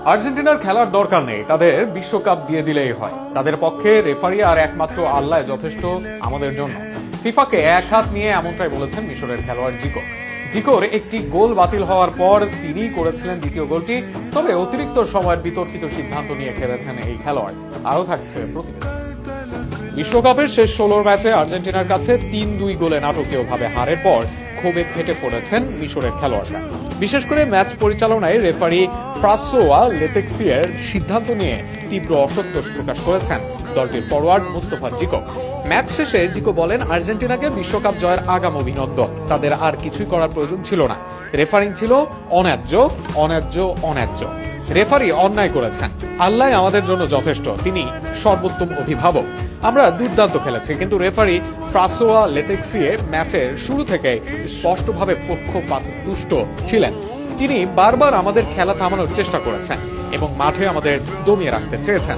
আর্জেন্টিনার খেলার দরকার নেই, তাদের বিশ্বকাপ দিয়ে দিলেই হয়। তাদের পক্ষে রেফারি আর একমাত্র আল্লাহ যথেষ্ট আমাদের জন্য। ফিফাকে এক হাত নিয়ে এমনটাই বলেছেন মিশরের খেলোয়াড় জিকোর একটি গোল বাতিল হওয়ার পর তিনিই করেছিলেন দ্বিতীয় গোলটি। তবে অতিরিক্ত সময়ের বিতর্কিত সিদ্ধান্ত নিয়ে খেলেছেন এই খেলোয়াড়। আরও থাকছে প্রতিবেদন। বিশ্বকাপের শেষ 16 ম্যাচে আর্জেন্টিনার কাছে 3-2 গোলে নাটকীয়ভাবে হারের পর ক্ষোভে ফেটে পড়েছেন মিশরের খেলোয়াড়রা। বিশেষ করে ম্যাচ পরিচালনায় রেফারি ফ্রাসোয়া লেতেক্সিয়ের সিদ্ধান্ত নিয়ে তীব্র অসন্তোষ প্রকাশ করেছেন দলটির ফরওয়ার্ড মুস্তাফা জিকো। ম্যাচ শেষে জিকো বলেন, আর্জেন্টিনাকে বিশ্বকাপ জয়ের আগাম অভিনন্দন। তাদের আর কিছুই করার প্রয়োজন ছিল না। রেফারিং ছিল অন্যায্য। রেফারি অন্যায় করেছেন। আল্লাহ আমাদের জন্য যথেষ্ট, তিনি সর্বোত্তম অভিভাবক। আমরা দুর্দান্ত খেলেছি, কিন্তু রেফারি ফ্রাসোয়া লেতেক্সিয়ে ম্যাচের শুরু থেকে স্পষ্টভাবে পক্ষপাতদুষ্ট ছিলেন। তিনি বারবার আমাদের খেলা থামানোর চেষ্টা করেছেন এবং মাঠে আমাদের দমিয়ে রাখতে চেয়েছেন।